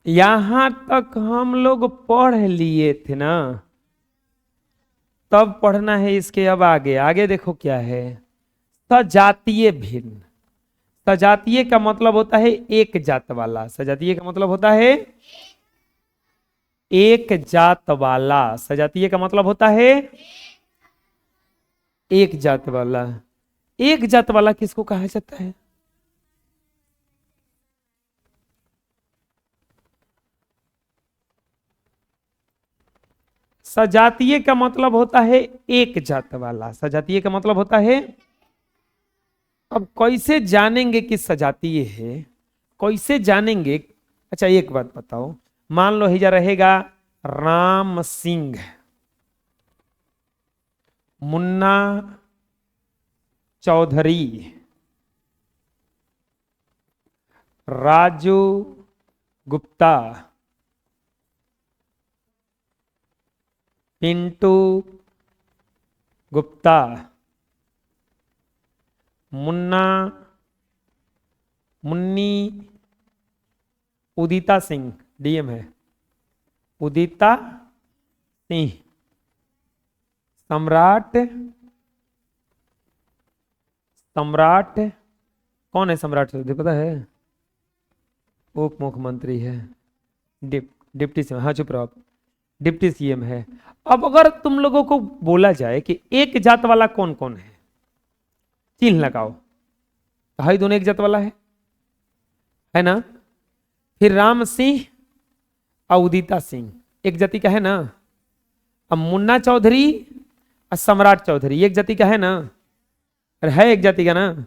यहां तक हम लोग पढ़ लिए थे ना, तब पढ़ना है इसके। अब आगे आगे देखो क्या है। सजातीय भिन्न। सजातीय का मतलब होता है एक जात वाला। सजातीय का मतलब होता है एक जात वाला। सजातीय का मतलब होता है एक जात वाला। एक जात वाला किसको कहा जाता है? सजातीय का मतलब होता है एक जात वाला। सजातीय का मतलब होता है। अब कैसे जानेंगे कि सजातीय है? कैसे जानेंगे? अच्छा एक बात बताओ, मान लो हिजा रहेगा राम सिंह, मुन्ना चौधरी, राजू गुप्ता, पिंटू गुप्ता, मुन्ना मुन्नी, उदिता सिंह, डीएम है उदिता सिंह, सम्राट। सम्राट कौन है? सम्राट तुझे पता है? उप मुख्यमंत्री है। Deputy CM. हाँ चुप रहो आप। डिप्टी सीएम है। अब अगर तुम लोगों को बोला जाए कि एक जात वाला कौन कौन है, चिन्ह लगाओ। भाई दोनों एक जात वाला है ना? फिर राम सिंह और उदिता सिंह एक जाति का है ना? अब मुन्ना चौधरी और सम्राट चौधरी एक जाति का है ना? अरे है एक जाति का ना?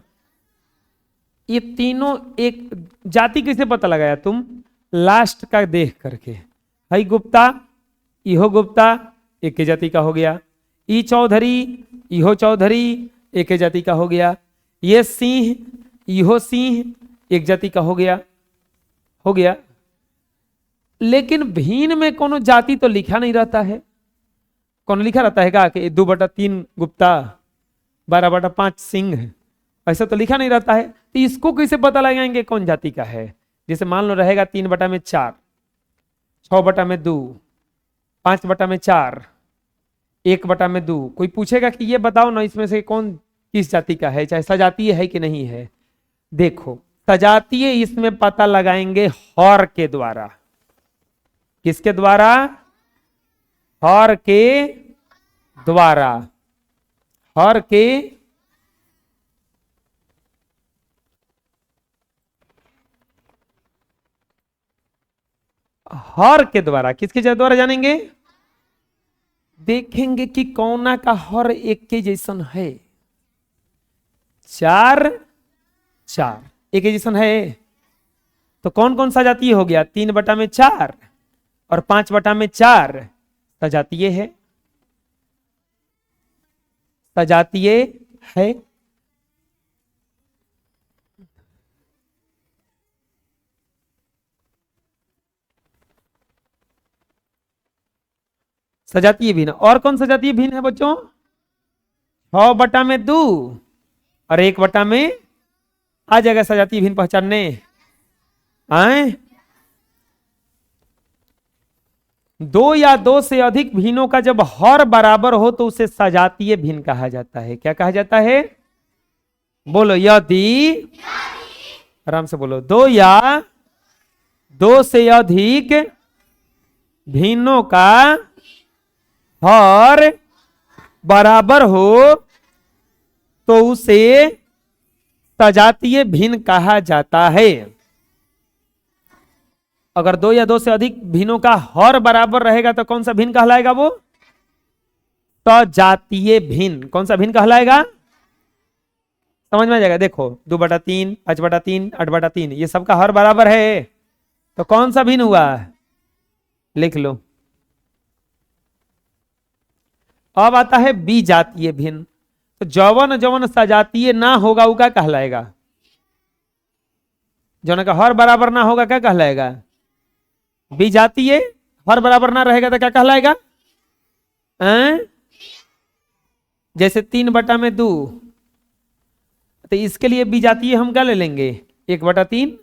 ये तीनों एक जाति कैसे पता लगाया तुम? लास्ट का देख करके। हई गुप्ता, इहो गुप्ता, एक ही जाति का हो गया। ई चौधरी, इहो चौधरी, एक ही जाति का हो गया। ये सिंह, इहो सिंह, एक जाति का हो गया। हो गया। लेकिन भीन में कोनो जाति तो लिखा नहीं रहता है। कौन लिखा रहता है? कि 2/3 गुप्ता, 12/5 सिंह, ऐसा तो लिखा नहीं रहता है। तो इसको कैसे पता लगाएंगे कौन जाति का है? जैसे मान लो रहेगा 3/4, 6/2, 5/4, 1/2। कोई पूछेगा कि ये बताओ ना इसमें से कौन किस जाति का है, चाहे सजातीय है कि नहीं है। देखो सजातीय इसमें पता लगाएंगे हौर के द्वारा। किसके द्वारा? हौर के द्वारा। हौर के हर के द्वारा। किसके द्वारा जानेंगे? देखेंगे कि कौना का हर एक के जैसन है। 4 4 एक के जैसन है। तो कौन कौन सा जातीय हो गया? 3/4 और 5/4 सजातीय है। सजातीय है। सजातीय भिन्न। और कौन सजातीय भिन्न है बच्चों? 6/2 और 1 में आ जाएगा सजातीय भिन्न पहचानने। आए 2 या 2 से अधिक भिन्नों का जब हर बराबर हो तो उसे सजातीय भिन्न कहा जाता है। क्या कहा जाता है? बोलो। यदि, आराम से बोलो। 2 या 2 से अधिक भिन्नों का हर बराबर हो तो उसे सजातीय भिन्न कहा जाता है। अगर 2 या 2 से अधिक भिन्नों का हर बराबर रहेगा तो कौन सा भिन्न कहलाएगा? वो सजातीय भिन्न। कौन सा भिन्न कहलाएगा? समझ में आ जाएगा। देखो 2/3, 5/3, 8/3 ये सबका हर बराबर है तो कौन सा भिन्न हुआ? लिख लो। अब आता है विजातीय भिन्न। तो जवन जवन सजातीय ना होगा वो क्या कहलाएगा? जवन का हर बराबर ना होगा क्या कहलाएगा? विजातीय। हर बराबर ना रहेगा तो क्या कहलाएगा? जैसे 3/2, तो इसके लिए विजातीय हम क्या ले लेंगे? 1/3,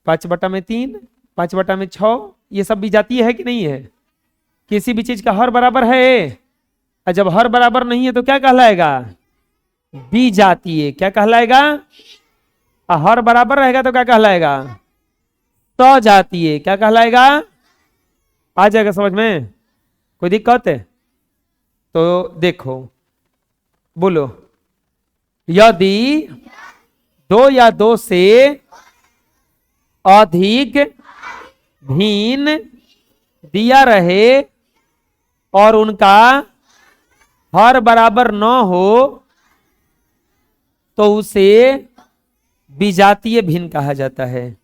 5/3, 5/6 ये सब विजातीय है कि नहीं है? किसी भी चीज का हर बराबर है, और जब हर बराबर नहीं है तो क्या कहलाएगा? विजातीय। क्या कहलाएगा? और हर बराबर रहेगा तो क्या कहलाएगा? सजातीय। क्या कहलाएगा? आ जाएगा समझ में? कोई दिक्कत है? तो देखो, बोलो, यदि 2 या 2 से अधिक भिन्न दिया रहे और उनका हर बराबर न हो तो उसे विजातीय भिन्न कहा जाता है।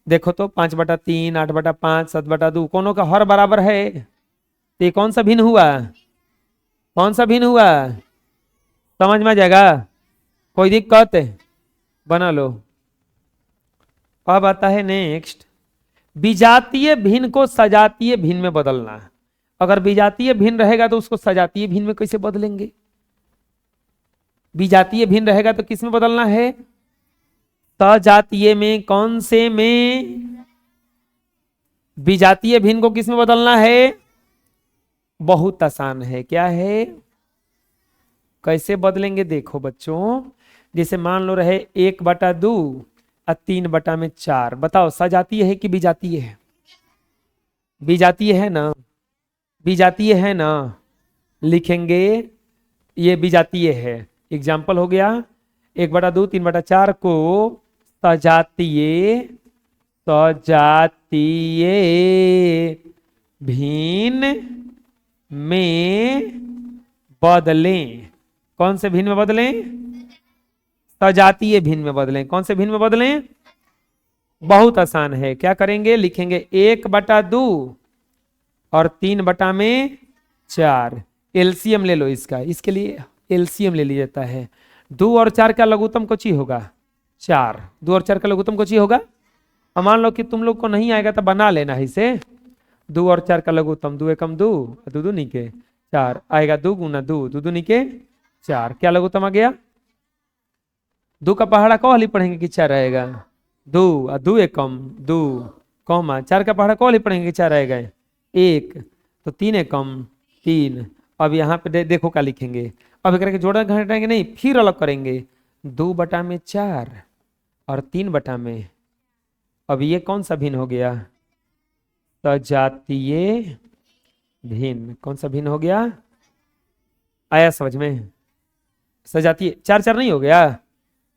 देखो तो 5/3, 8/5, 7/2 कोनों का हर बराबर है, तो ये कौन सा भिन्न हुआ? कौन सा भिन्न हुआ? समझ में आ जाएगा? कोई दिक्कत है? बना लो। अब आता है नेक्स्ट, विजातीय भिन्न को सजातीय भिन्न में बदलना। अगर विजातीय भिन्न रहेगा तो उसको सजातीय भिन्न में कैसे बदलेंगे? विजातीय भिन्न रहेगा तो किस में बदलना है? सजातीय में। कौन से में? विजातीय भिन्न को किस में बदलना है? बहुत आसान है। क्या है? कैसे बदलेंगे? देखो बच्चों, जैसे मान लो रहे 1/2 और 3/4। बताओ सजातीय है कि विजातीय है? विजातीय है ना? विजातीय है ना? लिखेंगे ये विजातीय है। एग्जाम्पल हो गया 1/2, 3/4 को सजातीय भिन्न में बदलें। कौन से भिन्न में बदलें? सजातीय भिन्न में बदलें। कौन से भिन्न में बदलें? बहुत आसान है। क्या करेंगे? लिखेंगे 1/2 और 3/4। एलसीएम ले लो इसका। इसके लिए एलसीएम ले लिया जाता है। 2 और 4 का लघुत्तम कोची होगा? 4। 2 और 4 का लघुत्तम कोची होगा? अब मान लो कि तुम लोग को नहीं आएगा तो बना लेना है इसे। 2 और 4 का लघुत्तम 2 एकम 2, 2 2 निके 4 आएगा। 2 गुना 2, 2 2 निके 4। क्या लघुत्तम आ गया? 2 का पहाड़ा कौ वाली पढ़ेंगे कि 4 आएगा? 2 और 2 एकम 2 कौमा 4 का पहाड़ा कौ वाली पढ़ेंगे कि 4 आएगा? 1। तो 3 एकम 3। अब यहाँ पे देखो क्या लिखेंगे। अब एक करके जोड़ा घटाएंगे नहीं, फिर अलग करेंगे। 2/4 और 3/। अब ये कौन सा भिन्न हो गया? सजातीय भिन्न। कौन सा भिन्न हो गया? आया समझ में? सजातीय। 4 4 नहीं हो गया?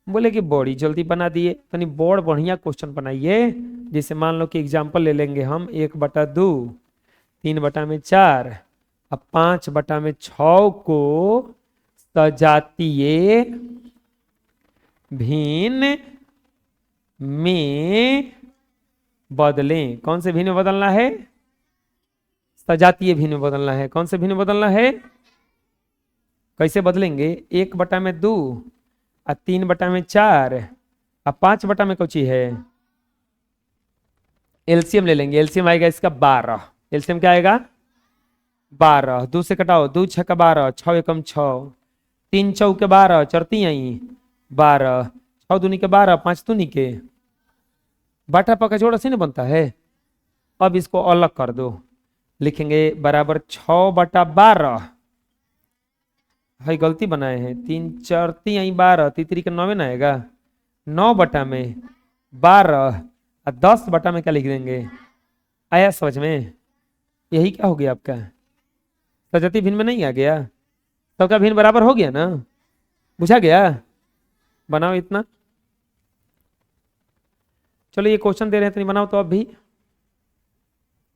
बोले कि बड़ी जल्दी बना दिए। तो बड़ बढ़िया क्वेश्चन बनाइए। जैसे मान लो कि एग्जाम्पल ले लेंगे हम 1/2, 3/4 और 5/6 को सजातीय भिन्न में बदलें। कौन से भिन्न में बदलना है? सजातीय भिन्न में बदलना है। कौन से भिन्न में बदलना है? कैसे बदलेंगे? 1/2 और 3/4 और 5 कोची है? एलसीएम ले लेंगे। एलसीएम आएगा इसका 12। एलसीएम क्या आएगा? 12। 2 से कटाओ, 2 6 12, 6 एकम 6, 3 चौके 12, चरती आई 12, 6 दूनी के 12, 5 दूनी के बाटा पका जोड़ा से नहीं बनता है। अब इसको अलग कर दो। लिखेंगे बराबर 6/12। है गलती बनाए हैं। 3 चरती आई 12, तीतरी का 9 ना आएगा। 9/12 और 10 में क्या लिख देंगे? आया समझ में? यही क्या हो गया आपका? सजातीय भिन्न में नहीं आ गया? सबका भिन्न बराबर हो गया ना? बुझा गया? बनाओ इतना। चलो ये क्वेश्चन दे रहे हैं तो नहीं बनाओ तो अब भी।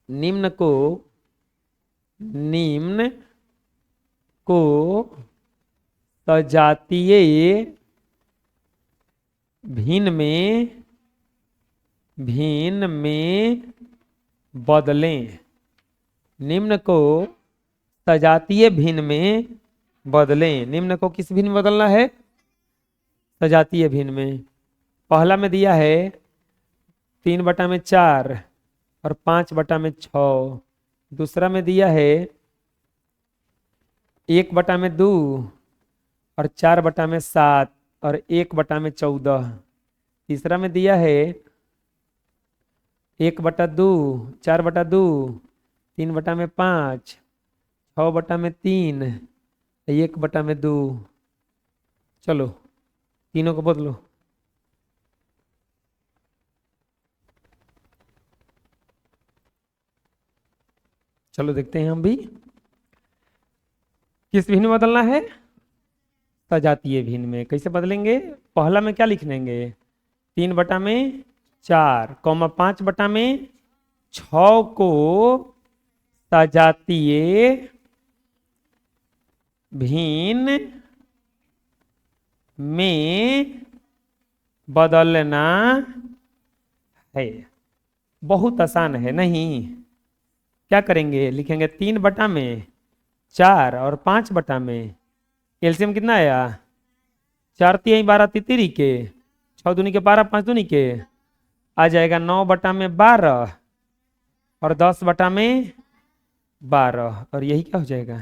निम्न को सजातीय भिन्न में बदलें। निम्न को सजातीय भिन्न में बदलें। निम्न को किस भिन्न में बदलना है? सजातीय भिन्न में। पहला में दिया है 3/4 और 5/6। दूसरा में दिया है 1/2 और 4/7 और 1/14। तीसरा में दिया है 1/2, 4/2, 3/5, 6/3, 1/2। चलो तीनों को बदलो। चलो देखते हैं हम भी किस भिन्न में बदलना है। सजातीय भिन्न में कैसे बदलेंगे? पहला में क्या लिख लेंगे? 3/4, 5/6 को सजातीय भिन्न में बदलना है। बहुत आसान है नहीं? क्या करेंगे? लिखेंगे 3/4 और 5 में एलसीएम कितना आया? 4×3 = 12 तितरी के, 6×2 = 12, 5×2 = आ जाएगा 9/12 और 10/12 और यही क्या हो जाएगा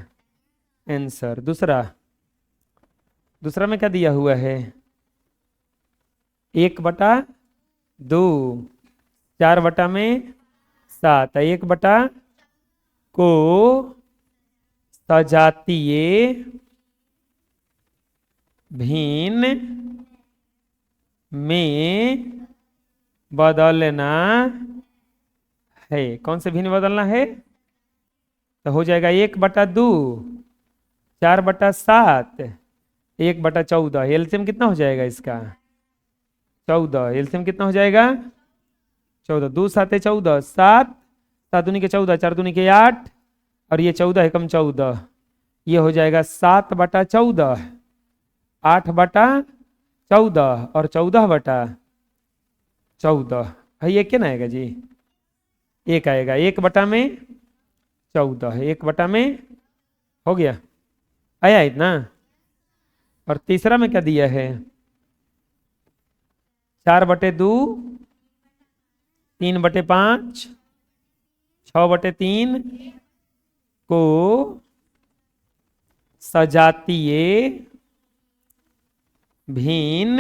आंसर। दूसरा में क्या दिया हुआ है? 1/2, 4/7, 1/, को सजातीय भिन्न में बदलना है। कौन से भिन्न बदलना है? तो हो जाएगा 1/2, 4/7, 1/14। एलसीएम कितना हो जाएगा इसका? 14। एलसीएम कितना हो जाएगा? 14। 2 7 14, 7, 7×2 = 14, 4×2 = 8 और ये 14 एकम 14, ये हो जाएगा 7/14, 8/14 और 14/14 है। ये क्या ना आएगा जी? 1 आएगा। 1/14, 1/, हो गया, आया इतना। और तीसरा में क्या दिया है? 4/2, 3/5, 6/3 को सजातीय भिन्न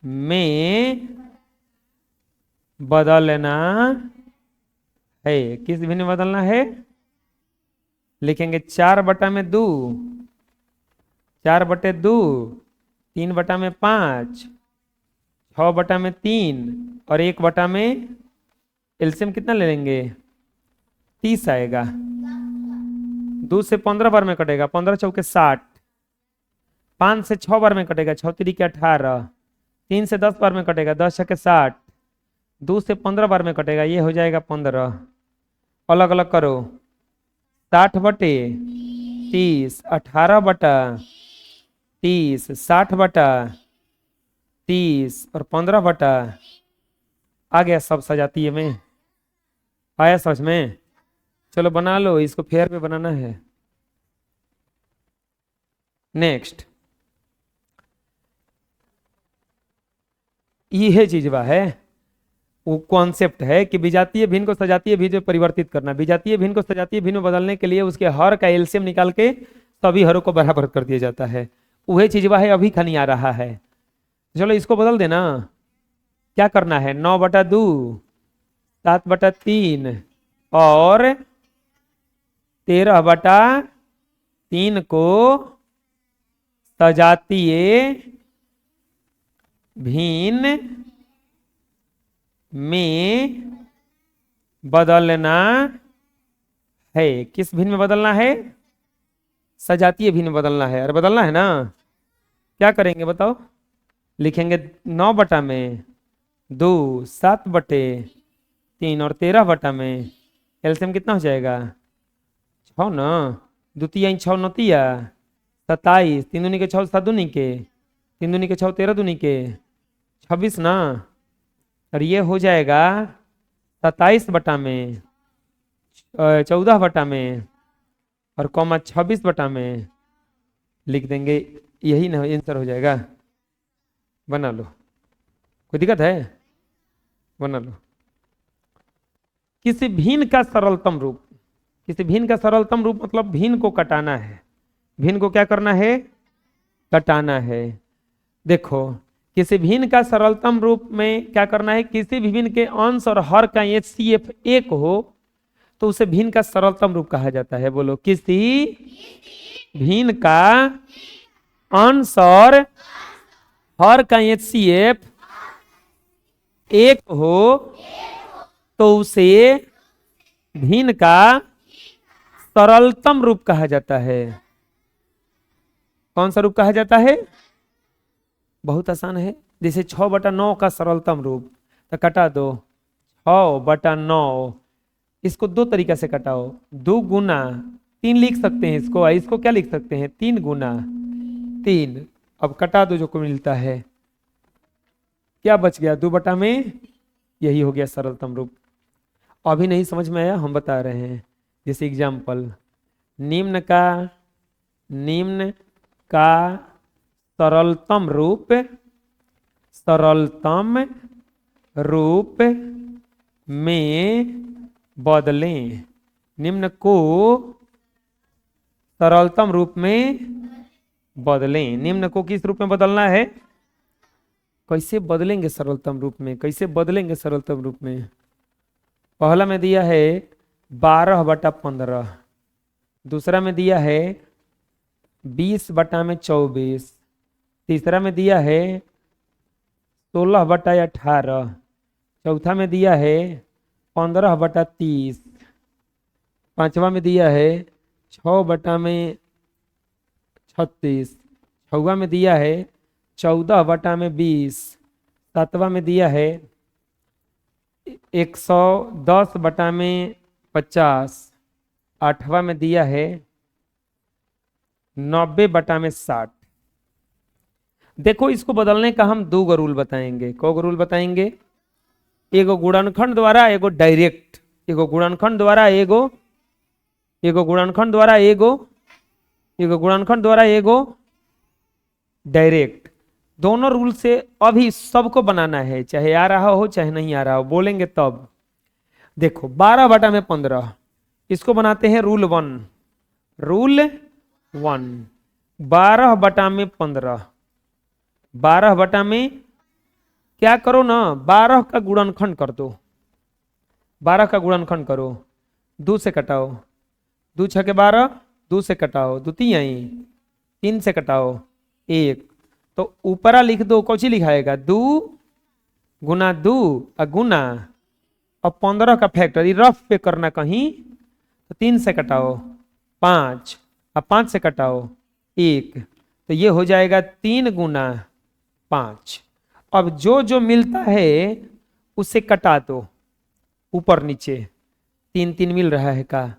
में बदलना है। किस भिन्न में बदलना है? लिखेंगे 4/2, 4/2, 3/5, 6/3 और 1 में एलसीएम कितना ले लेंगे? 30 आएगा। 2 से 15 बार में कटेगा, 15×4 = 60, 5 से 6 बार में कटेगा, 6×3 = 18, 3 से 10 बार में कटेगा, 10×6 = 60, 2 से 15 बार में कटेगा, ये हो जाएगा 15। अलग अलग करो। 60/30, 18/30, 60/30 और 15/, आ गया सब सजातीय में। आया समझ में? चलो बना लो, इसको फेयर पे बनाना है। नेक्स्ट यह चीजवा है, वो कॉन्सेप्ट है कि विजातीय भिन्न को सजातीय भिन्न में परिवर्तित करना। विजातीय भिन्न को सजातीय भिन्न में बदलने के लिए उसके हर का एलसीएम निकाल के सभी हरों को बराबर कर दिया जाता है। वही चीजवा है, अभी खानी आ रहा है। चलो इसको बदल देना। क्या करना है? 9/2, 7/3 और 13/3 को सजातीय भिन्न में बदलना है। किस भिन्न में बदलना है? सजातीय भिन्न में बदलना है। अरे बदलना है ना? क्या करेंगे बताओ? लिखेंगे 9/2, 7/3 और 13/में एलसीएम कितना हो जाएगा? 6 ना। 2 × 6 = 9, 27, 3×2 = 6, 7×2 = 3×2 = 6, 13×2 = 26 ना। और ये हो जाएगा 27/में, 14/में और 26/में लिख देंगे। यही ना आंसर हो जाएगा। बना लो, कोई दिक्कत है? बना लो। किसी भिन्न का सरलतम रूप, किसी भिन्न का सरलतम रूप मतलब भिन्न को कटाना है। भिन्न को क्या करना है? कटाना है। देखो किसी भिन्न का सरलतम रूप में क्या करना है, किसी भी भिन्न के अंश और हर का HCF एक हो तो उसे भिन्न का सरलतम रूप कहा जाता है। बोलो, किसी भिन्न का अंश और हर का HCF एक हो तो उसे भिन्न का सरलतम रूप कहा जाता है। कौन सा रूप कहा जाता है? बहुत आसान है। जैसे 6/9 का सरलतम रूप, तो कटा दो 6/9, इसको दो तरीका से कटाओ, 2 गुना 3 लिख सकते हैं इसको, इसको क्या लिख सकते हैं, 3 गुना 3। अब कटा दो, जो को मिलता है क्या बच गया, 2 में, यही हो गया सरलतम रूप। अभी नहीं समझ में आया, हम बता रहे हैं। जैसे एग्जाम्पल, निम्न का सरलतम रूप में बदलें। निम्न को सरलतम रूप में बदलें। निम्न को किस रूप में बदलना है? कैसे बदलेंगे सरलतम रूप में? कैसे बदलेंगे सरलतम रूप में? पहला में दिया है 12/15, दूसरा में दिया है 20/24, तीसरा में दिया है 16/18, चौथा में दिया है 15/30, पांचवा में दिया है 6/36, छवा में दिया है 14/20, सातवा में दिया है 110/50, आठवां में दिया है 90/60। देखो, इसको बदलने का हम 2 रूल बताएंगे। कौ रूल बताएंगे? एगो गुणनखंड द्वारा, एगो डायरेक्ट। एगो गुणनखंड द्वारा, एगो गुणनखंड द्वारा, एगो डायरेक्ट। दोनों रूल से अभी सबको बनाना है, चाहे आ रहा हो चाहे नहीं आ रहा हो, बोलेंगे तब। देखो, 12/15, इसको बनाते हैं रूल 1। 12/15, 12 में क्या करो ना, 12 का गुणनखंड कर दो। 12 का गुणनखंड करो, 2 से कटाओ, 2 6 के 12, 2 से कटाओ, 2 3 3 से कटाओ 1, तो ऊपरा लिख दो। कौची लिखाएगा? 2 गुना 2 गुना, और 15 का फैक्टर रफ पे करना कहीं, तो 3 से कटाओ 5, और 5 से कटाओ 1, तो ये हो जाएगा 3 गुना 5। अब जो जो मिलता है उसे कटा दो, ऊपर नीचे 3 3 मिल रहा है का,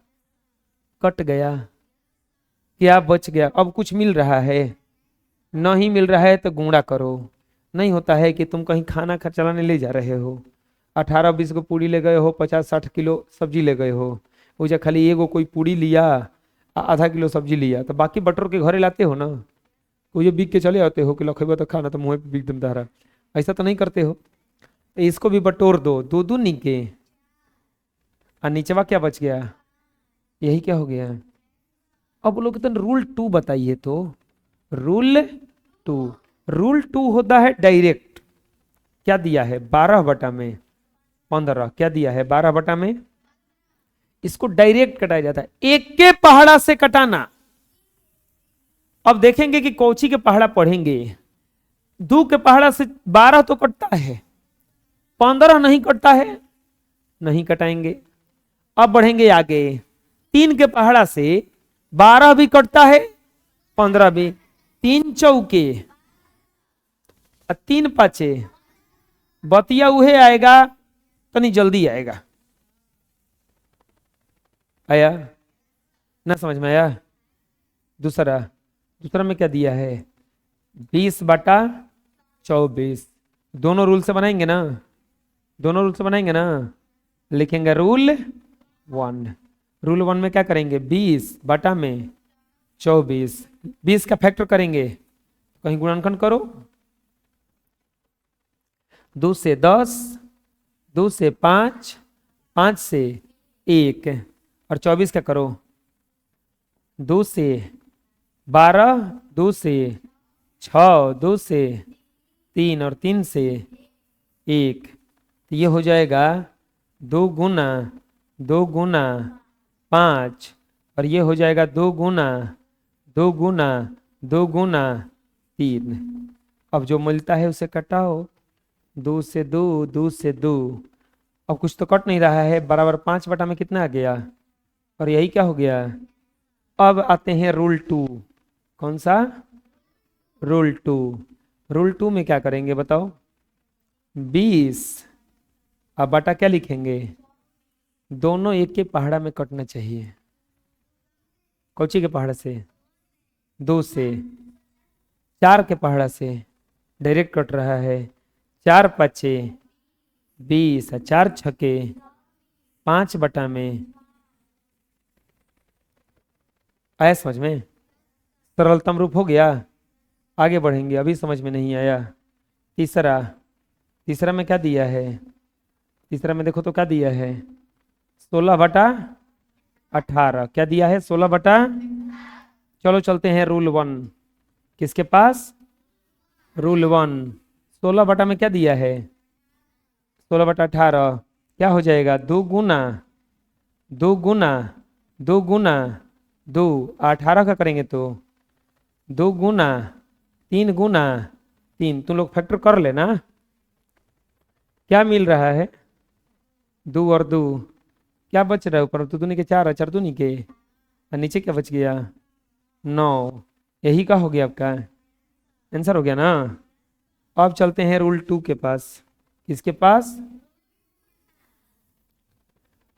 कट गया। क्या बच गया? अब कुछ मिल रहा है, नहीं मिल रहा है तो गुणा करो। नहीं होता है कि तुम कहीं खाना चलाने ले जा रहे हो, 18-20 को पूड़ी ले गए हो, 50-60 किलो सब्जी ले गए हो, वो जो खाली एगो कोई पूड़ी लिया, आधा किलो सब्जी लिया, तो बाकी बटर के घरे लाते हो ना, कोई बिक के चले आते हो कि लखेबा तो खाना तो मुँह पे बिक दम दारा, ऐसा तो नहीं करते हो। तो इसको भी बटोर दो, 2 2 नीचे, और नीचवा क्या बच गया? यही क्या हो गया? अब बोलो कि रूल 2 बताइए। तो रूल 2 होता है डायरेक्ट। क्या दिया है? 12/15। क्या दिया है? 12 में। इसको डायरेक्ट कटाया जाता है, एक के पहाड़ा से कटाना। अब देखेंगे कि कौची के पहाड़ा पढ़ेंगे। 2 के पहाड़ा से 12 तो कटता है, 15 नहीं कटता है, नहीं कटाएंगे। अब बढ़ेंगे आगे, 3 के पहाड़ा से 12 भी कटता है, 15 भी। 3 चौके 3 पाँचे, बतिया उहे आएगा, तनी जल्दी आएगा। आया ना? समझ में आया? दूसरा में क्या दिया है? 20/24। दोनों रूल से बनाएंगे ना, दोनों रूल से बनाएंगे ना। लिखेंगे रूल 1। रूल 1 में क्या करेंगे? 20/24, 20 का फैक्टर करेंगे, कहीं गुणनखंड करो। 2 से 10, 2 से 5, 5 से 1, और 24 का करो। 2 से 12, 2 से 6, 2 से 3 और 3 से 1, तो ये हो जाएगा 2 गुना 5, और ये हो जाएगा 2 गुना अब जो मिलता है उसे कटाओ, 2 से 2 अब कुछ तो कट नहीं रहा है, बराबर 5 बटा में कितना आ गया, और यही क्या हो गया। अब आते हैं रूल 2। कौन सा? रूल 2। रूल 2 में क्या करेंगे बताओ? 20। अब बटा क्या लिखेंगे? दोनों एक के पहाड़ा में कटना चाहिए। कौची के पहाड़ा से? 2 से। 4 के पहाड़ा से डायरेक्ट कट रहा है। 4 पचे 20 और 4 छके 5 बटा में। आया समझ में? सरलतम रूप हो गया। आगे बढ़ेंगे, अभी समझ में नहीं आया। तीसरा में क्या दिया है? तीसरा में देखो तो क्या दिया है? 16/18 क्या दिया है? 16 चलो चलते हैं रूल 1। किसके पास? रूल 1। 16 में क्या दिया है? 16/18 क्या हो जाएगा? 2 18 का करेंगे तो 2 गुना 3 तुम लोग फैक्टर कर लेना। क्या मिल रहा है? 2 और 2 क्या बच रहा है? ऊपर तो दूनी के 4 4 दूनी के, और नीचे क्या बच गया? 9। यही का हो गया आपका आंसर हो गया ना। अब चलते हैं रूल 2 के पास। किसके पास?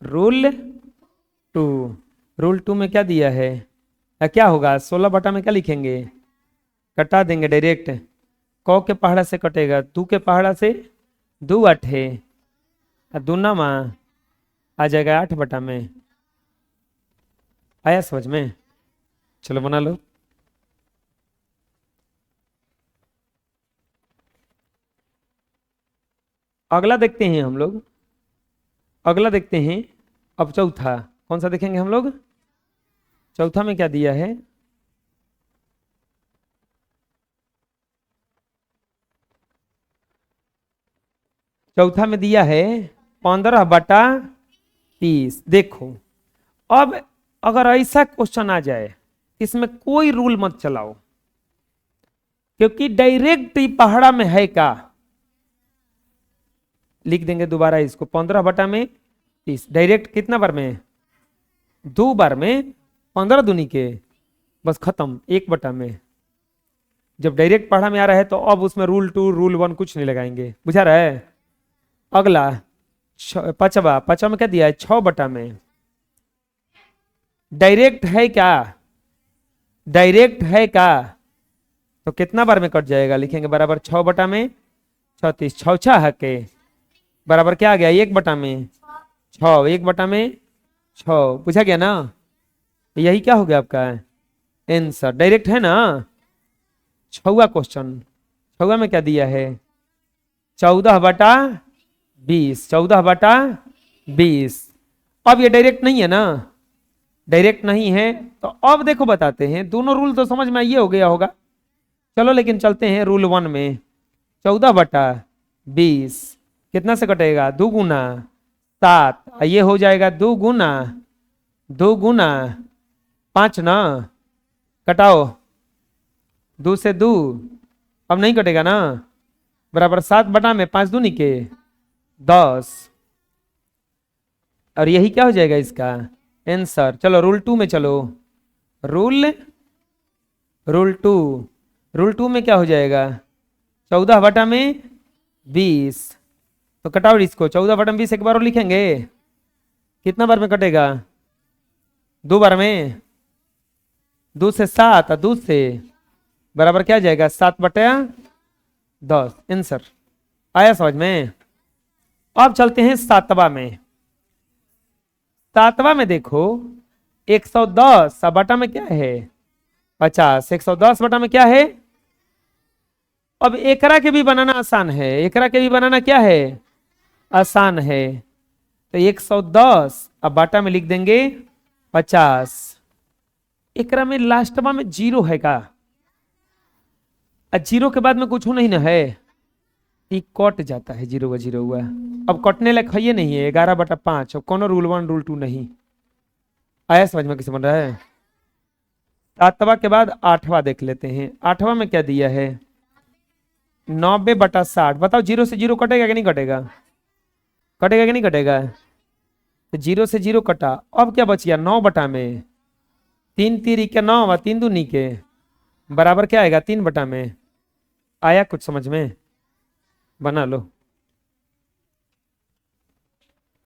रूल 2। रूल 2 में क्या दिया है? क्या होगा? 16 में क्या लिखेंगे? कटा देंगे डायरेक्ट। कौ के पहाड़ा से कटेगा, 2 के पहाड़ा से 2 8 दूना माँ आ जाएगा 8 में। आया समझ में? चलो बना लो। अगला देखते हैं हम लोग। अगला देखते हैं अब चौथा। कौन सा देखेंगे हम लोग? चौथा में क्या दिया है? चौथा में दिया है 15/30। देखो अब अगर ऐसा क्वेश्चन आ जाए, इसमें कोई रूल मत चलाओ, क्योंकि डायरेक्ट ही पहाड़ा में है का। लिख देंगे दोबारा इसको। 15/30 डायरेक्ट कितना बार में? 2 बार में। 15 दूनी के बस खत्म 1 में। जब डायरेक्ट पढ़ा में आ रहा है तो अब उसमें रूल 2 रूल 1 कुछ नहीं लगाएंगे। बुझा रहा है? अगला पांचवा में क्या दिया है? 6 में। डायरेक्ट है क्या? डायरेक्ट है क्या? तो कितना बार में कट जाएगा? लिखेंगे बराबर 6 में 36 6 है के बराबर क्या आ गया? 1 में 6 1 में 6। पूछा गया ना? यही क्या हो गया आपका आंसर? डायरेक्ट है ना। 6वां क्वेश्चन। 6वां में क्या दिया है? 14/20 14/20। अब ये डायरेक्ट नहीं है ना। डायरेक्ट नहीं है तो अब देखो बताते हैं। दोनों रूल तो समझ में ये हो गया होगा। चलो लेकिन चलते हैं रूल 1 में। 14/20 कितना से कटेगा? 2 गुना 7। ये हो जाएगा 2 गुना 5 ना। कटाओ 2 से 2 अब नहीं कटेगा ना। बराबर 7 में 5 दूनी के 10। और यही क्या हो जाएगा इसका आंसर? चलो रूल 2 में चलो। रूल 2 में क्या हो जाएगा? 14/20 तो कटाओ इसको। 14/20 एक बार और लिखेंगे। कितना बार में कटेगा? 2 बार में। 2 से 7 और 2 से बराबर क्या आ जाएगा? 7/10 आंसर। आया समझ में? अब चलते हैं 7वां में। 7वां में देखो 110 बटा में क्या है? 50। 110 में क्या है? अब एकरा के भी बनाना आसान है। एकरा के भी बनाना क्या है? आसान है। तो 110 अब बाटा में लिख देंगे 50। एकरा में लास्टवा में 0 है का? 0 के बाद में कुछ नहीं ना है। ये कट जाता है, जीरो का जीरो हुआ। अब कटने लायक है ये नहीं है, 11/5। अब कौन रूल 1 रूल 2 नहीं आया समझ में, किसे बन रहा है। 7वां के बाद 8वां देख लेते हैं। 8वां में क्या दिया है, 90/60। बताओ जीरो से जीरो कटेगा कि नहीं कटेगा, कटेगा कि नहीं कटेगा। तो जीरो से जीरो कटा, अब क्या बच गया 9/में। 3 3 के 9 व 3 2 के बराबर क्या आएगा 3/में। आया कुछ समझ में, बना लो।